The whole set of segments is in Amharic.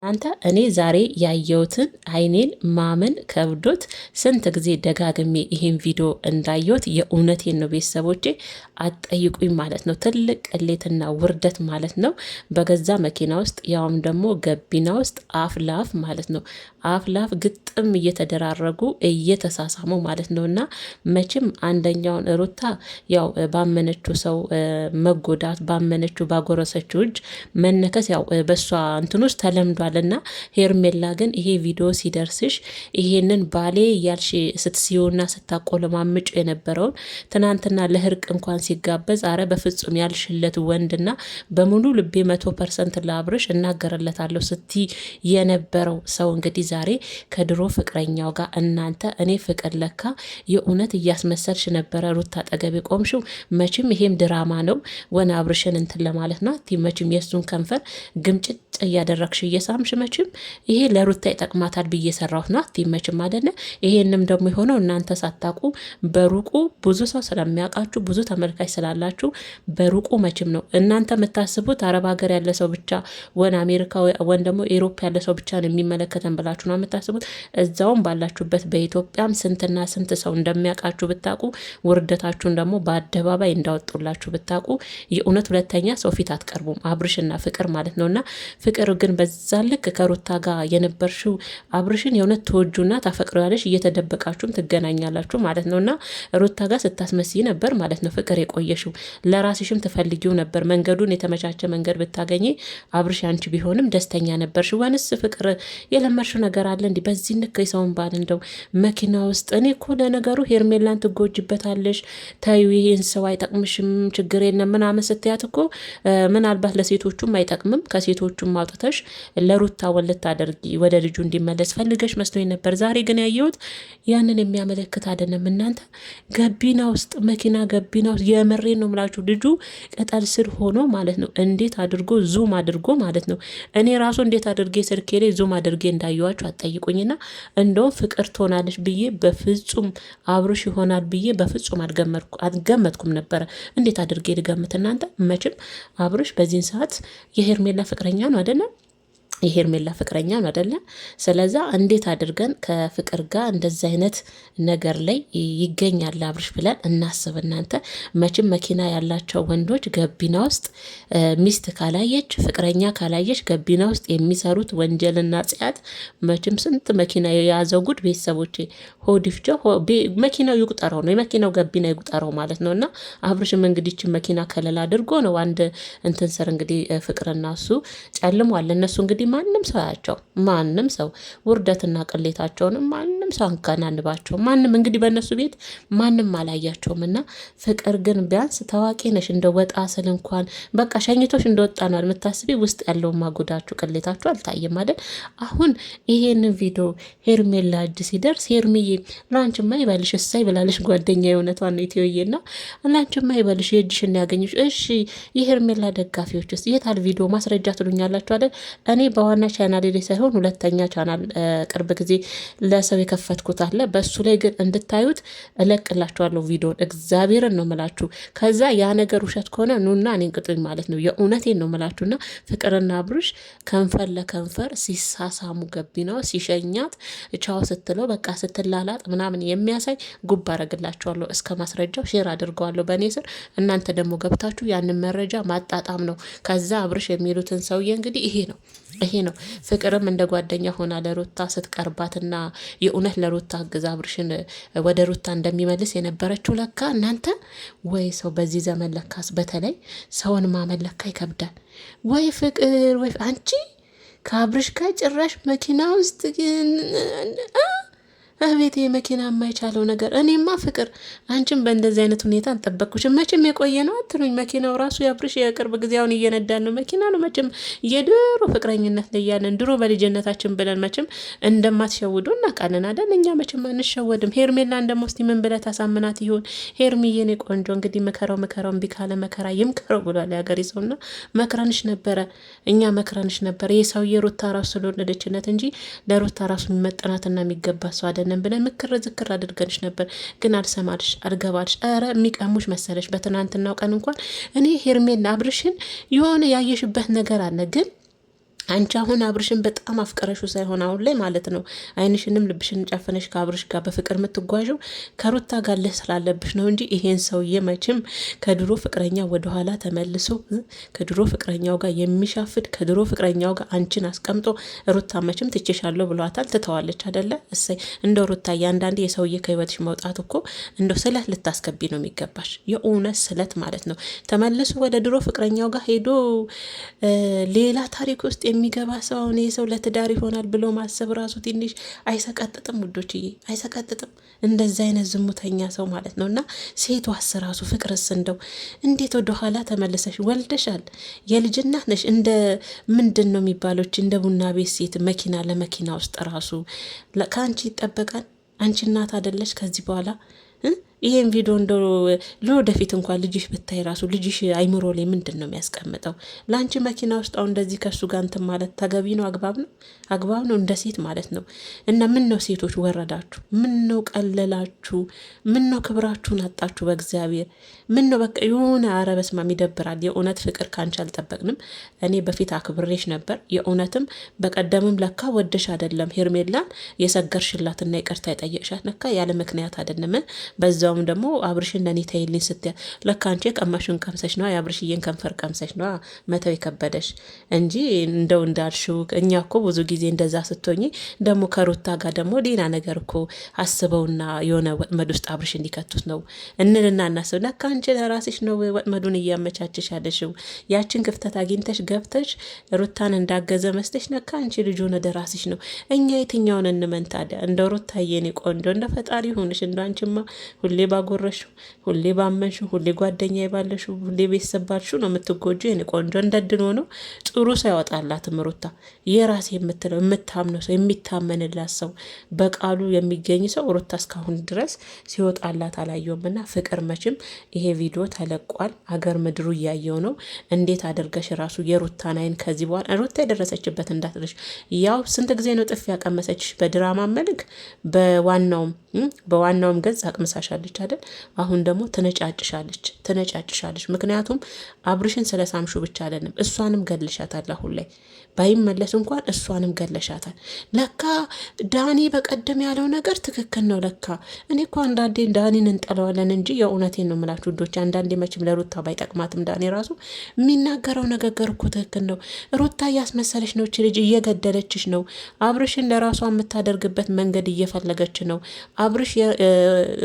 አንተ እኔ ዛሬ ያየሁትን አይኔን ማመን ከብዶት ስንት ጊዜ ደጋግሜ ይሄን ቪዲዮ እንዳየሁት የእውነቴን ነው ቤተሰቦቼ አትጠይቁኝ ማለት ነው። ትልቅ ቅሌትና ውርደት ማለት ነው። በገዛ መኪና ውስጥ ያውም ደግሞ ገቢና ውስጥ አፍ ላፍ ማለት ነው። አፍ ላፍ ግጥም እየተደራረጉ እየተሳሳሙ ማለት ነው። እና መቼም አንደኛውን ሩታ ያው ባመነችው ሰው መጎዳት ባመነችው ባጎረሰችው እጅ መነከስ ያው በሷ እንትን ውስጥ ተለምዷል። እና ሄርሜላ ግን ይሄ ቪዲዮ ሲደርስሽ ይሄንን ባሌ እያልሽ ስትሲዩና ስታቆለማምጭ የነበረውን ትናንትና ለህርቅ እንኳን ሲጋበዝ አረ በፍጹም ያልሽለት ወንድና በሙሉ ልቤ 100% ለአብርሽ እናገርለታለሁ ስቲ የነበረው ሰው እንግዲህ ዛሬ ከድሮ ፍቅረኛው ጋር እናንተ እኔ ፍቅር ለካ የእውነት እያስመሰልሽ ነበረ ሩታ አጠገቤ ቆምሽው። መቼም ይሄም ድራማ ነው ወና አብርሽን እንትን ለማለት ነው። መቼም የሱን ከንፈር ግምጭጭ እያደረግሽ እየሳምሽ መቼም ይሄ ለሩታ ይጠቅማታል ብዬ ሰራሁት ነው። አትመችም አይደለ? ይሄንም ደግሞ የሆነው እናንተ ሳታቁ በሩቁ ብዙ ሰው ስለሚያውቃችሁ ብዙ ተመልካች ስላላችሁ በሩቁ መቼም ነው እናንተ የምታስቡት አረብ ሀገር ያለ ሰው ብቻ ወን አሜሪካ ወን ደግሞ ኤሮፕ ያለ ሰው ብቻ ነው የሚመለከተን ብላችሁ ነው የምታስቡት። እዛውም ባላችሁበት በኢትዮጵያም ስንትና ስንት ሰው እንደሚያውቃችሁ ብታቁ ውርደታችሁን ደግሞ በአደባባይ እንዳወጡላችሁ ብታቁ የእውነት ሁለተኛ ሰው ፊት አትቀርቡም። አብርሽና ፍቅር ማለት ነውና ፍቅር ግን በዛ ልክ ከሩታ ጋር የነበርሽው አብርሽን የእውነት ተወጁና ታፈቅሪዋለሽ እየተደበቃችሁም ትገናኛላችሁ ማለት ነውና ሩታ ጋር ስታስመስይ ነበር ማለት ነው ፍቅር የቆየሽው። ለራስሽም ትፈልጊው ነበር መንገዱን የተመቻቸ መንገድ ብታገኚ አብርሽ አንቺ ቢሆንም ደስተኛ ነበርሽ። ወንስ ፍቅር የለመርሽው ነገር አለ እንዲህ በዚህ ልክ የሰውን ባል እንደው መኪና ውስጥ እኔ እኮ ለነገሩ ሄርሜላን ትጎጅበታለሽ ታዩ ይሄን ሰው አይጠቅምሽም ችግር የለም ምናምን ስትያት እኮ ምናልባት ለሴቶቹም አይጠቅምም ከሴቶቹም አውጥተሽ ለሩታ ወልት አድርጊ ወደ ልጁ እንዲመለስ ፈልገሽ መስሎኝ ነበር። ዛሬ ግን ያየሁት ያንን የሚያመለክት አይደለም። እናንተ ገቢና ውስጥ መኪና ገቢና ውስጥ የመሬን ነው ምላችሁ ልጁ ቅጠል ስር ሆኖ ማለት ነው። እንዴት አድርጎ ዙም አድርጎ ማለት ነው። እኔ ራሱ እንዴት አድርጌ ስልኬ ላይ ዙም አድርጌ እንዳየዋችሁ አትጠይቁኝና እንደውም ፍቅር ትሆናለች ብዬ በፍጹም አብርሽ ይሆናል ብዬ በፍጹም አልገመትኩም ነበረ። እንዴት አድርጌ ልገምት እናንተ? መቼም አብርሽ በዚህን ሰዓት የሄርሜላ ፍቅረኛ ነው አይደለም? የሄርሜላ ፍቅረኛ ነው አይደለ? ስለዛ እንዴት አድርገን ከፍቅር ጋር እንደዚህ አይነት ነገር ላይ ይገኛል አብርሽ ብለን እናስብ። እናንተ መቼም መኪና ያላቸው ወንዶች ገቢና ውስጥ ሚስት ካላየች ፍቅረኛ ካላየች ገቢና ውስጥ የሚሰሩት ወንጀልና ጽያት መቼም ስንት መኪና የያዘው ጉድ ቤተሰቦቼ ሆዲፍጆ መኪናው ይቁጠረው ነው የመኪናው ገቢና ይቁጠረው ማለት ነው። እና አብርሽም እንግዲህ መኪና ከለላ አድርጎ ነው አንድ እንትን ስር እንግዲህ ፍቅርና እሱ ጨልሟል። እነሱ እንግዲህ ማንም ሰው ያቸው ማንም ሰው ውርደትና ቅሌታቸውን ማንም ሰው አንከናንባቸው ማንም እንግዲህ በእነሱ ቤት ማንም አላያቸውም። እና ፍቅር ግን ቢያንስ ታዋቂ ነሽ እንደ ወጣ ስል እንኳን በቃ ሸኝቶሽ እንደወጣ ነው የምታስቢ። ውስጥ ያለውን ማጎዳችሁ ቅሌታችሁ አልታየም አይደል? አሁን ይሄን ቪዲዮ ሄርሜላ እጅ ሲደርስ ሄርሜዬ ላንቺማ ይበልሽ እሳይ ብላለሽ ጓደኛ የእውነቷን ነው ኢትዮዬና ላንቺማ ይበልሽ የእጅሽን ያገኝሽ። እሺ የሄርሜላ ደጋፊዎች ውስጥ የታል ቪዲዮ ማስረጃ ትሉኛላችሁ አይደል? እኔ በዋና ቻናል ላይ ሳይሆን ሁለተኛ ቻናል ቅርብ ጊዜ ለሰው የከፈትኩት አለ። በሱ ላይ ግን እንድታዩት እለቅላችኋለሁ ቪዲዮን። እግዚአብሔርን ነው ምላችሁ። ከዛ ያ ነገር ውሸት ከሆነ ኑና እኔን ቅጡኝ ማለት ነው። የእውነቴን ነው ምላችሁና ፍቅርና አብርሽ ከንፈር ለከንፈር ሲሳሳሙ ገቢናው ሲሸኛት ቻው ስትለው በቃ ስትላላጥ ምናምን የሚያሳይ ጉብ አረግላችኋለሁ። እስከ ማስረጃው ሼር አድርገዋለሁ በእኔ ስር። እናንተ ደግሞ ገብታችሁ ያንን መረጃ ማጣጣም ነው። ከዛ አብርሽ የሚሉትን ሰውዬ እንግዲህ ይሄ ነው። ፍቅርም እንደ ጓደኛ ሆና ለሩታ ስትቀርባትና የእውነት ለሩታ አግዛ አብርሽን ወደ ሩታ እንደሚመልስ የነበረችው ለካ እናንተ ወይ ሰው በዚህ ዘመን ለካስ በተለይ ሰውን ማመን ለካ ይከብዳል። ወይ ፍቅር ወይ አንቺ ከአብርሽ ጋር ጭራሽ መኪና ውስጥ ግን አቤት መኪና የማይቻለው ነገር። እኔማ ፍቅር አንቺም በእንደዚህ አይነት ሁኔታ አልጠበቅኩሽም። መቼም የቆየ ነው አትሉኝ። መኪናው ራሱ ያብርሽ የቅርብ ጊዜ አሁን እየነዳን ነው መኪና ነው። መቼም የድሮ ፍቅረኝነት ላይ ያለን ድሮ በልጅነታችን ብለን መቼም እንደማትሸውዱ እናውቃለን አይደል? እኛ መቼም አንሸወድም። ሄርሜላን ደግሞ እስቲ ምን ብለህ ታሳምናት ይሆን? ሄርሚዬ የኔ ቆንጆ እንግዲህ ምከረው እምቢ ካለ መከራ ይምከረው ብሏል ያገሬ ሰውና መክረንሽ ነበረ። እኛ መክረንሽ ነበረ። የሰውዬ ሩታ ራሱ ስለወለደችነት እንጂ ለሩታ ራሱ የሚመጠናትና የሚገባ ሰው አይደለም ብለን ምክር ዝክር አድርገንሽ ነበር። ግን አልሰማልሽ አልገባልሽ። ኧረ የሚቀሙሽ መሰለሽ። በትናንትናው ቀን እንኳን እኔ ሄርሜላ አብርሽን የሆነ ያየሽበት ነገር አለ ግን አንቺ አሁን አብርሽን በጣም አፍቀረሹ ሳይሆን አሁን ላይ ማለት ነው ዓይንሽንም ልብሽን ጨፍነሽ ከአብርሽ ጋር በፍቅር የምትጓዥው ከሩታ ጋር ስላለብሽ ነው እንጂ ይሄን ሰውዬ መቼም ከድሮ ፍቅረኛ ወደኋላ ተመልሶ ከድሮ ፍቅረኛው ጋር የሚሻፍድ ከድሮ ፍቅረኛው ጋር አንቺን አስቀምጦ ሩታ መቼም ትቼሻለሁ ብሏታል። ትተዋለች አደለ? እሰይ እንደ ሩታ እያንዳንድ የሰውዬ ከህይወትሽ መውጣት እኮ እንደ ስለት ልታስገቢ ነው የሚገባሽ። የእውነት ስለት ማለት ነው። ተመልሶ ወደ ድሮ ፍቅረኛው ጋር ሄዶ ሌላ ታሪክ ውስጥ የሚገባ ሰው አሁን ይህ ሰው ለትዳር ይሆናል ብሎ ማሰብ ራሱ ትንሽ አይሰቀጥጥም? ውዶችዬ አይሰቀጥጥም? እንደዚ አይነት ዝሙተኛ ሰው ማለት ነው። እና ሴቷስ ራሱ ፍቅርስ እንደው እንዴት ወደኋላ ተመልሰሽ ወልደሻል፣ የልጅ እናት ነሽ። እንደ ምንድን ነው የሚባሎች እንደ ቡና ቤት ሴት መኪና ለመኪና ውስጥ ራሱ ከአንቺ ይጠበቃል። አንቺ እናት አደለች ከዚህ በኋላ ይሄን ቪዲዮ እንደው ለወደፊት እንኳን ልጅሽ ብታይ ራሱ ልጅሽ አይምሮ ላይ ምንድን ነው የሚያስቀምጠው? ለአንቺ መኪና ውስጥ አሁን እንደዚህ ከሱ ጋር እንትን ማለት ተገቢ ነው? አግባብ ነው? አግባብ ነው? እንደ ሴት ማለት ነው። እና ምን ነው ሴቶች ወረዳችሁ? ምን ነው ቀለላችሁ? ምን ነው ክብራችሁን አጣችሁ? በእግዚአብሔር ምን ነው በቃ የሆነ ኧረ በስመ አብ ይደብራል። የእውነት ፍቅር ካንቺ አልጠበቅንም። እኔ በፊት አክብሬሽ ነበር የእውነትም። በቀደምም ለካ ወደሽ አይደለም ሄርሜላን የሰገርሽላትና ይቅርታ የጠየቅሻት ለካ ያለ ምክንያት አይደለም። በዛው ደግሞ አብርሽን ለኔ ተይልኝ ስትያ ለካ አንቺ ቀማሽን ቀምሰሽ ነው የአብርሽዬን ከንፈር ቀምሰሽ ነው መተው የከበደሽ እንጂ እንደው እንዳልሽው እኛ እኮ ብዙ ጊዜ እንደዛ ስትሆኚ ደግሞ ከሩታ ጋር ደግሞ ሌላ ነገር እኮ አስበውና የሆነ ወጥመድ ውስጥ አብርሽ እንዲከቱት ነው እንልና እናስብ። ለካ አንቺ ለራስሽ ነው ወጥመዱን እያመቻችሽ ያለሽው። ያችን ክፍተት አግኝተሽ ገብተሽ ሩታን እንዳገዘ መስለሽ ለካ አንቺ ልጁን ወደ ራስሽ ነው። እኛ የትኛውን እንመን ታዲያ? እንደ ሩታዬ የኔ ቆንጆ እንደ ፈጣሪ ሆንሽ። እንደ አንቺማ ሁሌ ባጎረሹ ሁሌ ባመንሹ ሁሌ ጓደኛ ይባለሹ ሁሌ ቤተሰብ ባልሹ ነው የምትጎጁ። የኔ ቆንጆ እንደድን ሆኖ ጥሩ ሰው ያወጣላትም ሩታ የራሴ የምትለው የምታምነው ሰው የሚታመንላት ሰው በቃሉ የሚገኝ ሰው ሩታ እስካሁን ድረስ ሲወጣላት አላየውም። እና ፍቅር መቼም ይሄ ቪዲዮ ተለቋል፣ አገር ምድሩ እያየው ነው። እንዴት አድርገሽ ራሱ የሩታን አይን ከዚህ በኋላ ሩታ የደረሰችበት እንዳትለሽ። ያው ስንት ጊዜ ነው ጥፊ ያቀመሰችሽ በድራማ መልክ በዋናውም ገጽ አቅምሳሻለች አይደል? አሁን ደግሞ ትነጫጭሻለች። ምክንያቱም አብርሽን ስለሳምሹ ብቻ አይደለም እሷንም ገልሻታል። አሁን ላይ ባይመለስ እንኳን እሷንም ገለሻታል። ለካ ዳኒ በቀደም ያለው ነገር ትክክል ነው። ለካ እኔ እኮ አንዳንዴ ዳኒን እንጠለዋለን እንጂ የእውነቴን ነው የምላችሁ ውዶች። አንዳንዴ መቼም ለሩታ ባይጠቅማትም ዳኒ ራሱ የሚናገረው ንግግር እኮ ትክክል ነው። ሩታ እያስመሰለች ነው፣ እች ልጅ እየገደለችሽ ነው። አብርሽን ለራሷ የምታደርግበት መንገድ እየፈለገች ነው። አብርሽ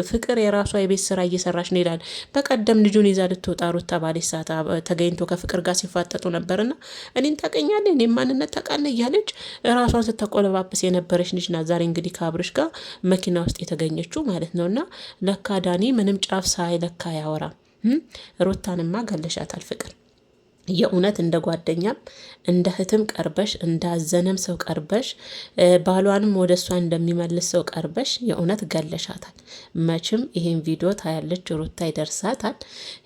ፍቅር የራሷ የቤት ስራ እየሰራች ነው ይላል። በቀደም ልጁን ይዛ ልትወጣ ሩታ ባለች ሰዓት ተገኝቶ ከፍቅር ጋር ሲፋጠጡ ነበርና እኔን ታውቀኛለህ እኔ ማንነት ታውቃለህ እያለች ራሷን ስተቆለባብስ የነበረች ልጅ ናት። ዛሬ እንግዲህ ከአብርሽ ጋር መኪና ውስጥ የተገኘችው ማለት ነውና ለካ ዳኒ ምንም ጫፍ ሳይለካ ያወራም። ሩታንማ ገለሻታል ፍቅር የእውነት እንደ ጓደኛም እንደ እህትም ቀርበሽ እንዳዘነም ሰው ቀርበሽ ባሏንም ወደ እሷ እንደሚመልስ ሰው ቀርበሽ የእውነት ገለሻታል። መቼም ይሄን ቪዲዮ ታያለች ሩታ ይደርሳታል፣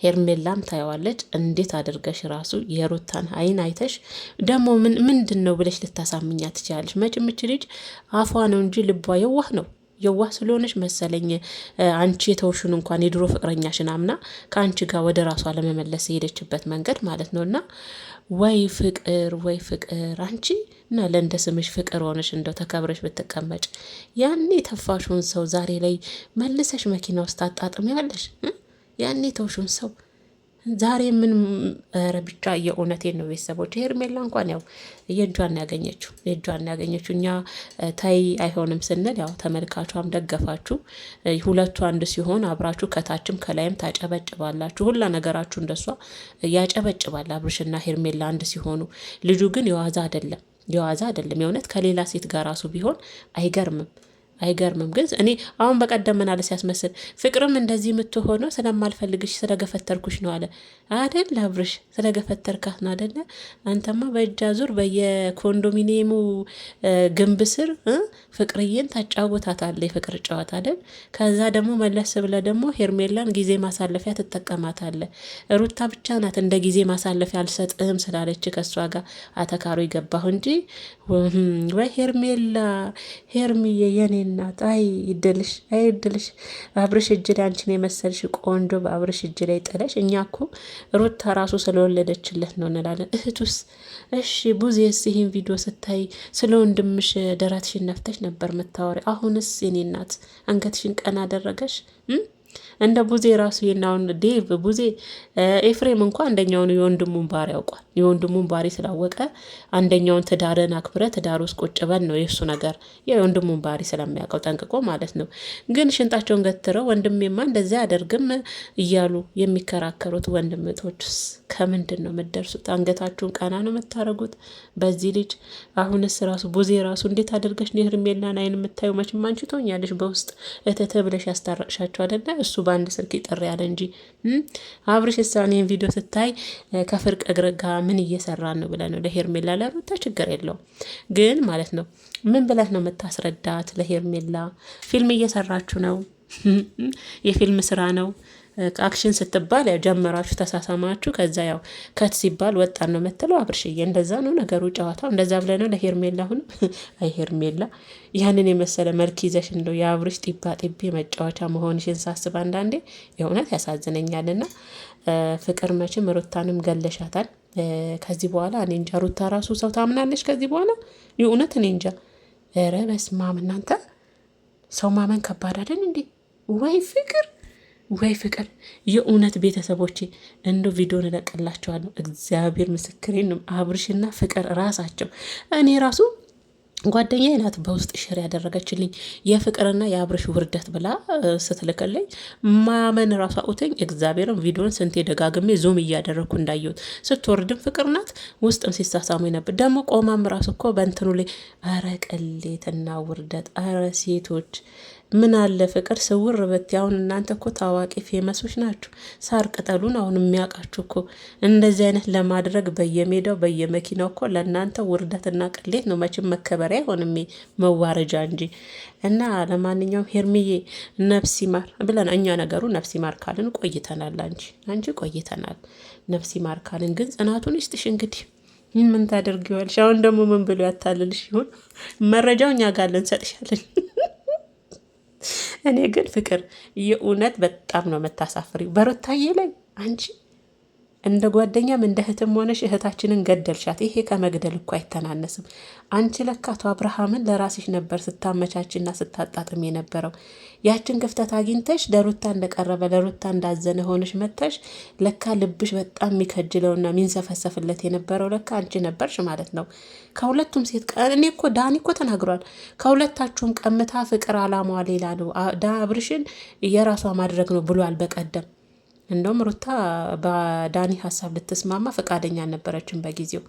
ሄርሜላም ታየዋለች። እንዴት አድርገሽ ራሱ የሩታን አይን አይተሽ ደግሞ ምንድን ነው ብለሽ ልታሳምኛ ትችላለች? መቼም እች ልጅ አፏ ነው እንጂ ልቧ የዋህ ነው። የዋህ ስለሆነች መሰለኝ አንቺ የተውሹን እንኳን የድሮ ፍቅረኛሽን አምና ከአንቺ ጋር ወደ ራሷ ለመመለስ የሄደችበት መንገድ ማለት ነው። እና ወይ ፍቅር አንቺ እና ለእንደ ስምሽ ፍቅር ሆነሽ እንደው ተከብረሽ ብትቀመጭ ያኔ ተፋሹን ሰው ዛሬ ላይ መልሰሽ መኪና ውስጥ አጣጥሚያለሽ። ያኔ ተውሹን ሰው ዛሬ ምን ብቻ የእውነቴን ነው ቤተሰቦች። ሄርሜላ እንኳን ያው የእጇን ያገኘችው እኛ ታይ አይሆንም ስንል ያው ተመልካቿም ደገፋችሁ። ሁለቱ አንድ ሲሆን አብራችሁ ከታችም ከላይም ታጨበጭባላችሁ። ሁላ ነገራችሁ እንደሷ ያጨበጭባል። አብርሽና ሄርሜላ አንድ ሲሆኑ ልጁ ግን የዋዛ አይደለም። የእውነት ከሌላ ሴት ጋር ራሱ ቢሆን አይገርምም። ግን እኔ አሁን በቀደም ምን አለ ሲያስመስል ፍቅርም እንደዚህ የምትሆነው ስለማልፈልግሽ ስለገፈተርኩሽ ነው አለ አይደል? አብርሽ ስለገፈተርካት ነው አይደለ? አንተማ በእጃ ዙር በየኮንዶሚኒየሙ ግንብ ስር ፍቅርዬን ታጫውታታለ፣ የፍቅር ጨዋታ አይደል? ከዛ ደግሞ መለስ ብለ ደግሞ ሄርሜላን ጊዜ ማሳለፊያ ትጠቀማታለ። ሩታ ብቻ ናት እንደ ጊዜ ማሳለፊያ አልሰጥህም ስላለች ከሷ ጋር አተካሮ ይገባሁ እንጂ ወይ ሄርሜላ ሄርሚዬ የኔ እናት አይ ይድልሽ፣ አይ ይድልሽ። አብርሽ እጅ ላይ አንቺን የመሰልሽ ቆንጆ በአብርሽ እጅ ላይ ጥለሽ። እኛ እኮ ሩታ ራሱ ስለወለደችለት ነው እንላለን። እህቱስ እሺ ቡዜስ ይህን ቪዲዮ ስታይ ስለ ወንድምሽ ደረትሽን ነፍተሽ ነበር ምታወሪ። አሁንስ የኔ እናት አንገትሽን ቀና አደረገሽ? እንደ ቡዜ ራሱ የናውን ዴቭ ቡዜ ኤፍሬም እንኳ አንደኛውን የወንድሙን ባሪ ያውቋል። የወንድሙን ባሪ ስላወቀ አንደኛውን ትዳርን አክብረ ትዳር ውስጥ ቁጭ በል ነው የእሱ ነገር፣ የወንድሙን ባሪ ስለሚያውቀው ጠንቅቆ ማለት ነው። ግን ሽንጣቸውን ገትረው ወንድሜማ እንደዚያ አደርግም እያሉ የሚከራከሩት ወንድምቶችስ ከምንድን ነው የምትደርሱት? አንገታችሁን ቀና ነው የምታደርጉት በዚህ ልጅ። አሁንስ ራሱ ቡዜ ራሱ እንዴት አደርገሽ ነው ሄርሜላን አይን የምታዩ? መቼም አንቺ ትሆኛለሽ በውስጥ እተተ ብለሽ ያስታረቅሻቸው አይደለ? እሱ በአንድ ስልክ ይጠር ያለ እንጂ አብርሽ ሳን ይህን ቪዲዮ ስታይ ከፍርቅ እግር ጋር ምን እየሰራ ነው ብለህ ነው ለሄርሜላ? ለሩታ ችግር የለውም ግን ማለት ነው ምን ብለህ ነው የምታስረዳት ለሄርሜላ? ፊልም እየሰራችሁ ነው፣ የፊልም ስራ ነው። አክሽን ስትባል ያው ጀመራችሁ ተሳሳማችሁ፣ ከዛ ያው ከት ሲባል ወጣን ነው የምትለው አብርሽዬ። እንደዛ ነው ነገሩ፣ ጨዋታው እንደዛ ብለህ ነው ለሄርሜላ። አሁን አይ ሄርሜላ ያንን የመሰለ መልክ ይዘሽ እንደው የአብርሽ ጢባ ጢቤ መጫወቻ መሆንሽን ሳስብ አንዳንዴ የእውነት ያሳዝነኛልና ፍቅር መቼም ሩታንም ገለሻታል። ከዚህ በኋላ እኔ እንጃ ሩታ ራሱ ሰው ታምናለች ከዚህ በኋላ የእውነት እኔ እንጃ። ኧረ በስመ አብ እናንተ ሰው ማመን ከባድ አይደል እንዴ? ወይ ፍቅር ወይ ፍቅር። የእውነት ቤተሰቦቼ እንዶ ቪዲዮን እለቅላቸዋለሁ። እግዚአብሔር ምስክሬን ነው። አብርሽና ፍቅር ራሳቸው እኔ ራሱ ጓደኛዬ ናት በውስጥ ሼር ያደረገችልኝ የፍቅርና የአብርሽ ውርደት ብላ ስትልክልኝ ማመን ራሷ አውተኝ። እግዚአብሔርም ቪዲዮን ስንቴ ደጋግሜ ዙም እያደረግኩ እንዳየሁት ስትወርድም ፍቅር ናት፣ ውስጥም ሲሳሳሙ ነበር። ደግሞ ቆማም ራሱ እኮ በእንትኑ ላይ አረ ቅሌትና ውርደት። አረ ሴቶች ምን አለ ፍቅር ስውር በት። አሁን እናንተ እኮ ታዋቂ ፌመሶች ናችሁ። ሳር ቅጠሉን አሁን የሚያውቃችሁ እኮ እንደዚህ አይነት ለማድረግ በየሜዳው በየመኪናው እኮ ለእናንተ ውርደትና ቅሌት ነው። መቼም መከበሪያ አይሆንም መዋረጃ እንጂ። እና ለማንኛውም ሄርሚዬ ነፍሲ ማር ብለን እኛ ነገሩ ነፍሲ ማር ካልን ቆይተናል። አንቺ ቆይተናል። ነፍሲ ማር ካልን ግን ጽናቱን ይስጥሽ። እንግዲህ ምን ታደርጊዋለሽ? አሁን ደግሞ ምን ብሎ ያታልልሽ ይሆን? መረጃው እኛ ጋር ልንሰጥሻለን። እኔ ግን ፍቅር የእውነት በጣም ነው የምታሳፍሪው በሩታዬ ላይ። አንቺ እንደ ጓደኛም እንደ እህትም ሆነሽ እህታችንን ገደልሻት። ይሄ ከመግደል እኮ አይተናነስም። አንቺ ለካ አቶ አብርሃምን ለራስሽ ነበር ስታመቻችና ስታጣጥም የነበረው። ያችን ክፍተት አግኝተሽ ለሩታ እንደቀረበ ለሩታ እንዳዘነ ሆነሽ መተሽ ለካ ልብሽ በጣም የሚከጅለውና የሚንሰፈሰፍለት የነበረው ለካ አንቺ ነበርሽ ማለት ነው። ከሁለቱም ሴት እኔ እኮ ዳኒ እኮ ተናግሯል። ከሁለታችሁም ቀምታ ፍቅር አላማዋ ሌላ ነው፣ አብርሽን የራሷ ማድረግ ነው ብሏል በቀደም። እንደውም ሩታ በዳኒ ሀሳብ ልትስማማ ፈቃደኛ አልነበረችም በጊዜው።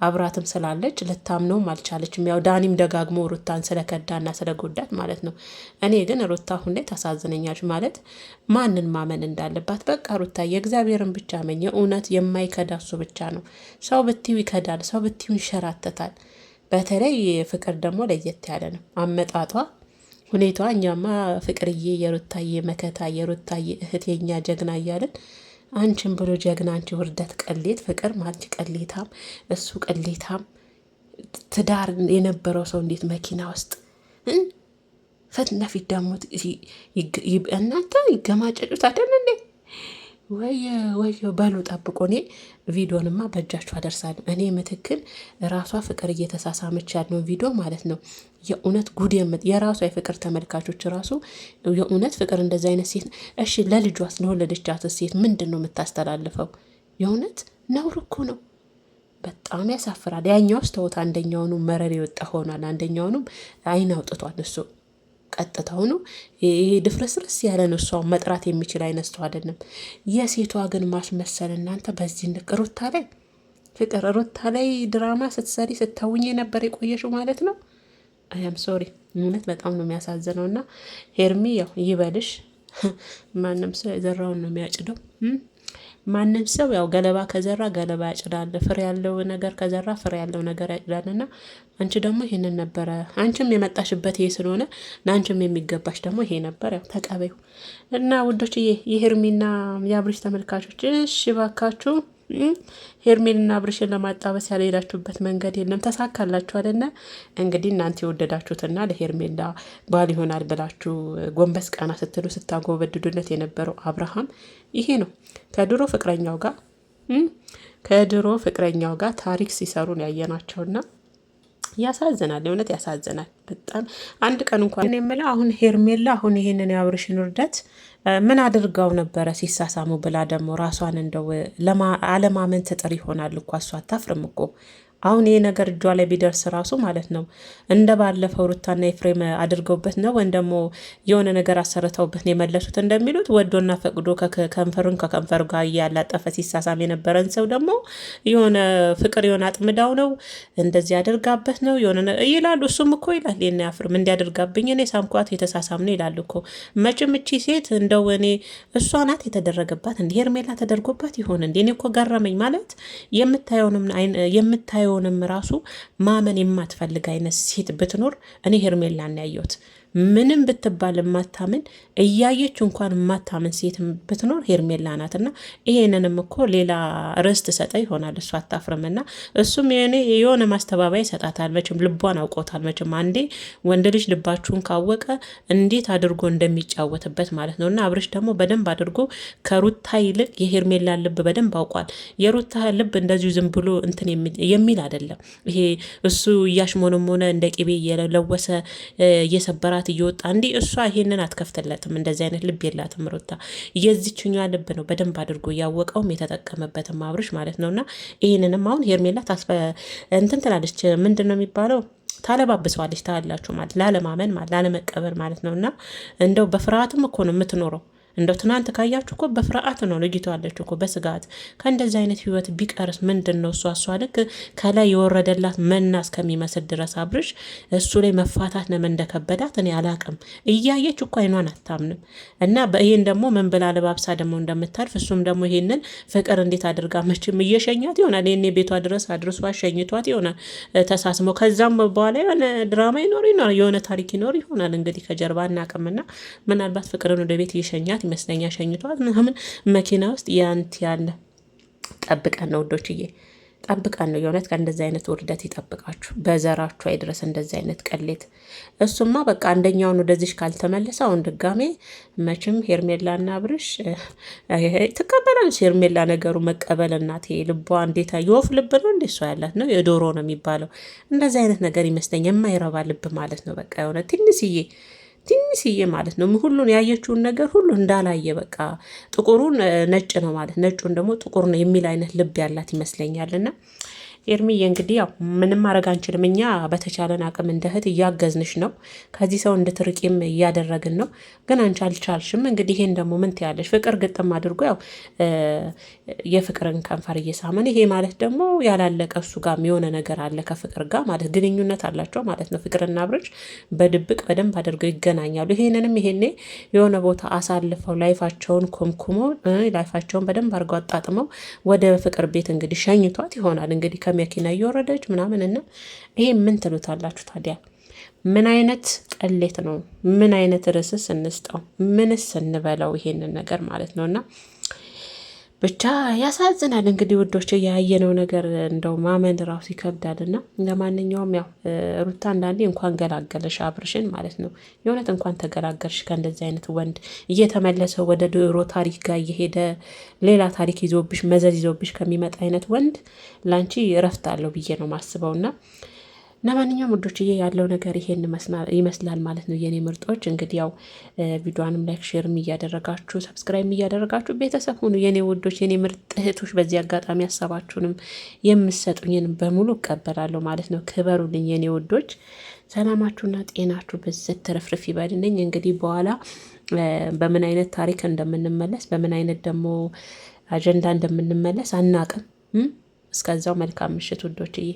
አብራትም ስላለች ልታምነውም አልቻለችም። ያው ዳኒም ደጋግሞ ሩታን ስለከዳና ስለጎዳት ማለት ነው። እኔ ግን ሩታ አሁን ላይ ታሳዝነኛለች። ማለት ማንን ማመን እንዳለባት በቃ ሩታ የእግዚአብሔርን ብቻ መኝ። እውነት የማይከዳ እሱ ብቻ ነው። ሰው ብትዩ ይከዳል፣ ሰው ብትዩ ይንሸራተታል። በተለይ ፍቅር ደግሞ ለየት ያለ ነው አመጣጧ ሁኔታዋ። እኛማ ፍቅርዬ የሩታዬ መከታ የሩታዬ እህት የኛ ጀግና እያለን አንቺን ብሎ ጀግና አንቺ ውርደት ቀሌት ፍቅር ማንቺ ቀሌታም እሱ ቀሌታም። ትዳር የነበረው ሰው እንዴት መኪና ውስጥ ፊት ለፊት ደግሞ እናንተ ይገማጨጩት አይደል እንዴ? ወየ በሉ ጠብቆ። እኔ ቪዲዮንማ በእጃችሁ አደርሳለሁ። እኔ ምትክል ራሷ ፍቅር እየተሳሳመች ያለውን ቪዲዮ ማለት ነው። የእውነት ጉድ የራሷ የፍቅር ተመልካቾች ራሱ የእውነት ፍቅር እንደዚ አይነት ሴት እሺ፣ ለልጇስ ለወለደቻት ሴት ምንድን ነው የምታስተላልፈው? የእውነት ነውር እኮ ነው። በጣም ያሳፍራል። ያኛውስ ተውት፣ አንደኛውኑ መረር የወጣ ሆኗል፣ አንደኛውኑም አይን አውጥቷል። እሱ ቀጥታው ነው። ይሄ ድፍርስርስ ያለ ነው። እሷ መጥራት የሚችል አይነት ሰው አይደለም። የሴቷ ግን ማስመሰል እናንተ በዚህ ንቅ ሩታ ላይ ፍቅር ሩታ ላይ ድራማ ስትሰሪ ስታውኝ ነበር የቆየሽው ማለት ነው። አያም ሶሪ እውነት በጣም ነው የሚያሳዝነው። እና ሄርሚ ያው ይበልሽ። ማንም ሰው የዘራውን ነው የሚያጭደው። ማንም ሰው ያው ገለባ ከዘራ ገለባ ያጭዳል። ፍሬ ያለው ነገር ከዘራ ፍሬ ያለው ነገር ያጭዳልና አንቺ ደግሞ ይሄንን ነበረ። አንቺም የመጣሽበት ይሄ ስለሆነ ለአንቺም የሚገባሽ ደግሞ ይሄ ነበር። ያው ተቀበዩ እና ውዶችዬ፣ የሄርሚና የአብርሽ ተመልካቾች እሺ ባካችሁ ሄርሜልና አብርሽን ለማጣበስ ያልሄዳችሁበት መንገድ የለም። ተሳካላችሁ አይደለ? እንግዲህ እናንተ የወደዳችሁትና ለሄርሜላ ባል ይሆናል ብላችሁ ጎንበስ ቀና ስትሉ ስታጎበድዱለት የነበረው አብርሃም ይሄ ነው። ከድሮ ፍቅረኛው ጋር ታሪክ ሲሰሩን ያየናቸውና ያሳዝናል። እውነት ያሳዝናል በጣም። አንድ ቀን እንኳን የምለው አሁን ሄርሜላ አሁን ይሄንን የአብርሽን ውርደት ምን አድርጋው ነበረ ሲሳሳሙ ብላ ደግሞ ራሷን እንደው አለማመን ትጥር ይሆናል እኮ እሷ አታፍርም እኮ። አሁን ይሄ ነገር እጇ ላይ ቢደርስ ራሱ ማለት ነው እንደ ባለፈው ሩታና ኤፍሬም አድርገውበት ነው ወይም ደግሞ የሆነ ነገር አሰርተውበት ነው የመለሱት እንደሚሉት ወዶና ፈቅዶ ከከንፈሩን ከከንፈሩ ጋር እያላጠፈ ሲሳሳም የነበረን ሰው ደግሞ የሆነ ፍቅር የሆነ አጥምዳው ነው እንደዚህ ያደርጋበት ነው የሆነ ይላሉ። እሱም እኮ ይላል የኔ አፍርም እንዲያደርጋብኝ እኔ ሳምኳት የተሳሳም ነው ይላሉ እኮ። መቼም እቺ ሴት እንደው እኔ እሷ ናት የተደረገባት እንዲ ሄርሜላ ተደርጎባት ይሆን እንዴ? እኔ እኮ ገረመኝ ማለት የምታየውንም ራሱ ማመን የማትፈልግ አይነት ሴት ብትኖር እኔ ሄርሜላን ያየሁት። ምንም ብትባል የማታምን እያየች እንኳን የማታምን ሴት ብትኖር ሄርሜላ ናት። እና ይሄንንም እኮ ሌላ ርዕስ ትሰጠ ይሆናል እሱ አታፍርምና እሱም የሆነ ማስተባበያ ይሰጣታል። መቼም ልቧን አውቆታል። መቼም አንዴ ወንድ ልጅ ልባችሁን ካወቀ እንዴት አድርጎ እንደሚጫወትበት ማለት ነው። እና አብርሽ ደግሞ በደንብ አድርጎ ከሩታ ይልቅ የሄርሜላን ልብ በደንብ አውቋል። የሩታ ልብ እንደዚሁ ዝም ብሎ እንትን የሚል አይደለም። ይሄ እሱ እያሽሞንም ሆነ እንደ ቂቤ እየለወሰ እየሰበራ እየወጣ እንዲህ እሷ ይሄንን አትከፍትለትም። እንደዚህ አይነት ልብ የላትም ሩታ። የዚችኛ ልብ ነው በደንብ አድርጎ እያወቀውም የተጠቀመበትም አብርሽ ማለት ነውና ይሄንንም አሁን ሄርሜላ እንትን ትላለች። ምንድን ነው የሚባለው? ታለባብሰዋለች። ታላችሁ ማለት ላለማመን ማለት ላለመቀበል ማለት ነውና እንደው በፍርሃትም እኮ ነው የምትኖረው። እንደው ትናንት ካያችሁ እኮ በፍርሃት ነው ልጅቷ አለችው እኮ በስጋት። ከእንደዚህ አይነት ህይወት ቢቀርስ ምንድን ነው እሷ ልክ ከላይ የወረደላት መና እስከሚመስል ድረስ አብርሽ እሱ ላይ መፋታት ነው እንደከበዳት እኔ አላቅም። እያየች እኮ አይኗን አታምንም። እና ይሄን ደግሞ ምን ብላ ለባብሳ ደግሞ እንደምታልፍ እሱም ደግሞ ይሄንን ፍቅር እንዴት አድርጋ መቼም እየሸኛት ይሆናል። ይሄኔ ቤቷ ድረስ አድርሷ ሸኝቷት ይሆናል ተሳስመው። ከዛም በኋላ የሆነ ድራማ ይኖር የሆነ ታሪክ ይኖር ይሆናል እንግዲህ ከጀርባ እናቅምና ምናልባት ፍቅርን ወደ ቤት እየሸኛት ይመስለኛ ሸኝቷት ምናምን መኪና ውስጥ ያንት ያለ ጠብቀን ነው ውዶችዬ፣ ጠብቀን ነው የእውነት። ከእንደዚህ አይነት ውርደት ይጠብቃችሁ፣ በዘራችሁ አይድረስ እንደዚህ አይነት ቀሌት። እሱማ በቃ አንደኛውን ወደዚህ ካልተመለሰ አሁን ድጋሜ መቼም ሄርሜላና አብርሽ ትቀበላለች። ሄርሜላ ነገሩ መቀበል እናቴ ልቧ እንዴት የወፍ ልብ ነው እንዴ? እሷ ያላት ነው የዶሮ ነው የሚባለው። እንደዚህ አይነት ነገር ይመስለኝ የማይረባ ልብ ማለት ነው። በቃ የሆነ ትንሽዬ ማለት ነው። ሁሉን ያየችውን ነገር ሁሉ እንዳላየ በቃ ጥቁሩን ነጭ ነው ማለት ነጩን ደግሞ ጥቁር ነው የሚል አይነት ልብ ያላት ይመስለኛልና ኤርሚዬ እንግዲህ ያው ምንም ማድረግ አንችልም። እኛ በተቻለን አቅም እንደ እህት እያገዝንሽ ነው። ከዚህ ሰው እንድትርቂም እያደረግን ነው። ግን አንቺ አልቻልሽም። እንግዲህ ይሄን ደግሞ ምን ትያለሽ? ፍቅር ግጥም አድርጎ ያው የፍቅርን ከንፈር እየሳመን ይሄ ማለት ደግሞ ያላለቀ እሱ ጋር የሆነ ነገር አለ ከፍቅር ጋር ማለት ግንኙነት አላቸው ማለት ነው። ፍቅርና አብርሽ በድብቅ በደንብ አድርገው ይገናኛሉ። ይሄኔ የሆነ ቦታ አሳልፈው ላይፋቸውን ኮምኩመው ላይፋቸውን በደንብ አድርገው አጣጥመው ወደ ፍቅር ቤት እንግዲህ ሸኝቷት ይሆናል እንግዲህ ከመኪና እየወረደች ምናምን። እና ይሄ ምን ትሉታላችሁ ታዲያ? ምን አይነት ቀሌት ነው? ምን አይነት ርዕስስ እንስጠው? ምንስ እንበለው? ይሄንን ነገር ማለት ነው። እና ብቻ ያሳዝናል። እንግዲህ ውዶች ያየነው ነገር እንደው ማመን ራሱ ይከብዳልና ለማንኛውም ያው ሩታ አንዳንዴ እንኳን ገላገለሽ አብርሽን ማለት ነው። የእውነት እንኳን ተገላገልሽ ከእንደዚህ አይነት ወንድ እየተመለሰ ወደ ድሮ ታሪክ ጋር እየሄደ ሌላ ታሪክ ይዞብሽ መዘዝ ይዞብሽ ከሚመጣ አይነት ወንድ ላንቺ እረፍት አለው ብዬ ነው ማስበውና ለማንኛውም ውዶችዬ ያለው ነገር ይሄን ይመስላል ማለት ነው። የኔ ምርጦች እንግዲህ ያው ቪዲዮንም ላይክ ሼርም እያደረጋችሁ ሰብስክራይብ እያደረጋችሁ ቤተሰብ ሁኑ የኔ ውዶች፣ የኔ ምርጥ እህቶች። በዚህ አጋጣሚ ሀሳባችሁንም የምትሰጡኝን በሙሉ እቀበላለሁ ማለት ነው። ክበሩልኝ የኔ ውዶች። ሰላማችሁና ጤናችሁ በዘት ተረፍርፍ ይበልልኝ። እንግዲህ በኋላ በምን አይነት ታሪክ እንደምንመለስ በምን አይነት ደግሞ አጀንዳ እንደምንመለስ አናቅም። እስከዛው መልካም ምሽት ውዶችዬ።